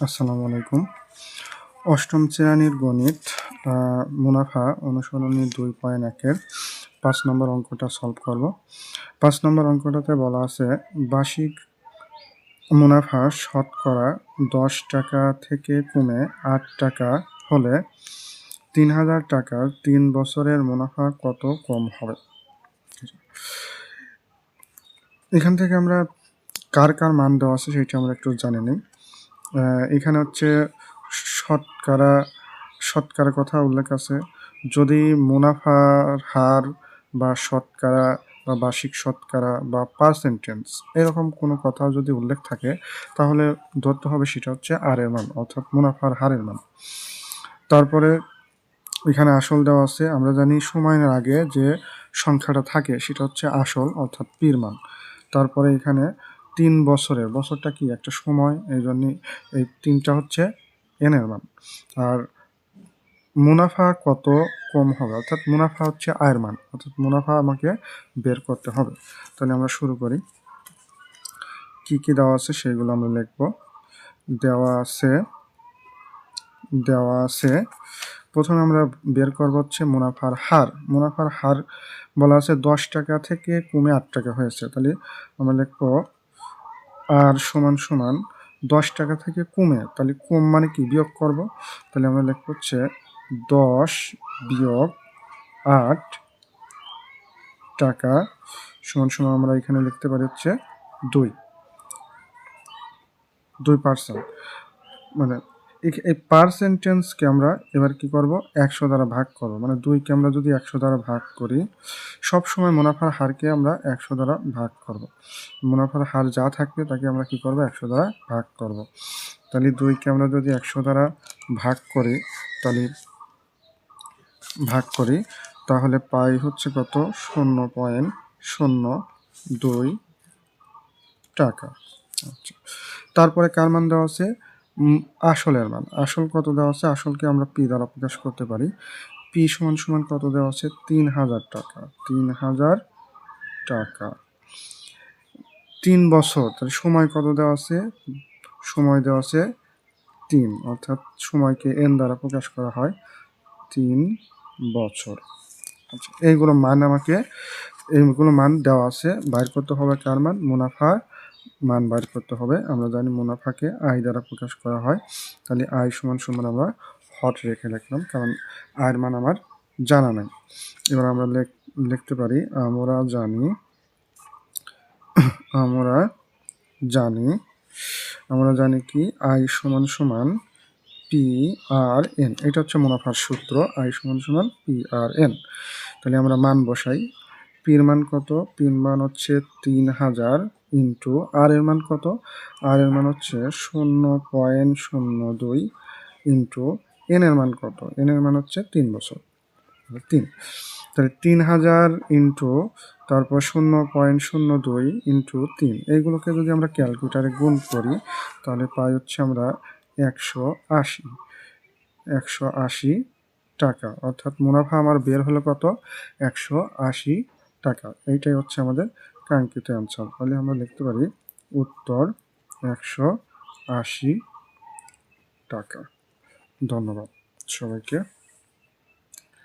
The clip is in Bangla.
আসসালামু আলাইকুম। অষ্টম শ্রেণীর গণিত মুনাফা অনুসরণী ২.১ এর ৫ নম্বর অঙ্কটা সলভ করব। ৫ নম্বর অঙ্কটাতে বলা আছে বার্ষিক মুনাফা শতকরা ১০ টাকা থেকে কমে ৮ টাকা হলে ৩,০০০ টাকার ৩ বছরের মুনাফা কত কম হবে? এখান থেকে আমরা কার মান দেওয়া আছে সেটা আমরা একটু জানে নিই। এখানে হচ্ছে শতকরা কথা উল্লেখ আছে। যদি মুনাফার হার বা শতকরা বা বার্ষিক শতকরা বা পার্সেন্টেজ এরকম কোনো কথা যদি উল্লেখ থাকে তাহলে ধরতে হবে সেটা হচ্ছে আর এর মান, অর্থাৎ মুনাফার হারের মান। তারপরে এখানে আসল দেওয়া আছে। আমরা জানি সময়ের আগে যে সংখ্যাটা থাকে সেটা হচ্ছে আসল, অর্থাৎ পির মান। তারপরে এখানে ৩ বছরের, বছরটা কি একটা সময়, এই জন্য এই ৩টা হচ্ছে এনের মান। আর মুনাফা কত কম হবে, অর্থাৎ মুনাফা হচ্ছে আয়ের মান, অর্থাৎ মুনাফা আমাকে বের করতে হবে। তাহলে আমরা শুরু করি। কি কি দেওয়া আছে সেগুলো আমরা লিখব। দেওয়া আছে প্রথমে আমরা বের করব হচ্ছে মুনাফার হার। মুনাফার হার বলা আছে ১০ টাকা থেকে কমে ৮ টাকা হয়েছে। তাহলে আমরা লিখব আর সমান ১০ টাকা থেকে কমে, তাহলে কম মানে কি বিয়োগ করব। তাহলে আমরা লিখব হচ্ছে ১০ বিয়োগ ৮ টাকা সমান আমরা এখানে লিখতে পারি হচ্ছে 2%। মানে এই পার্সেন্টেজকে আমরা এবার কি করব, ১০০ দ্বারা ভাগ করব। মানে 2কে আমরা যদি ১০০ দ্বারা ভাগ করি, সব সময় মুনাফার হারকে আমরা ১০০ দ্বারা ভাগ করব। মুনাফার হার যা থাকবে তাকে আমরা কি করব, ১০০ দ্বারা ভাগ করব। তাহলে 2কে আমরা যদি ১০০ দ্বারা ভাগ করি তাহলে পাই হচ্ছে কত, 0.02 টাকা। আচ্ছা, তারপরে কার মান দেওয়া আছে, আসলের মান। আসল কত দেওয়া আছে, আসলকে আমরা পি দ্বারা প্রকাশ করতে পারি। পি সমান কত দেওয়া আছে, ৩,০০০ টাকা। ৩,০০০ টাকা ৩ বছর। তাহলে সময় কত দেওয়া আছে, সময় দেওয়া আছে ৩, অর্থাৎ সময়কে এন দ্বারা প্রকাশ করা হয়, ৩ বছর। আচ্ছা, এইগুলো মান দেওয়া আছে। বাইর করতে হবে কার মান, মুনাফা মান বাইর করতে হবে। আমরা জানি মুনাফাকে আয় দ্বারা প্রকাশ করা হয়। তাহলে আয় সমান আমরা হট রেখে লিখলাম, কারণ আয়ের মান আমার জানা নাই। এবার আমরা লিখতে পারি আমরা জানি কি আয় সমান পি আর এন। এটা হচ্ছে মুনাফার সূত্র, আয় সমান পি আর এন। তাহলে আমরা মান বসাই। পির মান কত, পির মান হচ্ছে ৩,০০০ ইন্টু আর এর মান কত, আর এর মান হচ্ছে 0.02 ইন্টু এন এর মান কত, এন এর মান হচ্ছে ৩ বছর, ৩। তাহলে ৩,০০০ ইন্টু তারপর 0.02 ইন্টু ৩, এইগুলোকে যদি আমরা ক্যালকুলেটারে গুণ করি তাহলে পাই হচ্ছে আমরা ১৮০ টাকা। অর্থাৎ মুনাফা আমার বের হলো কত, ১৮০ টাকা। এইটাই হচ্ছে আমাদের কাঙ্ক্ষিত অ্যান্সার। তাহলে আমরা লিখতে পারি উত্তর ১৮০ টাকা। ধন্যবাদ সবাইকে।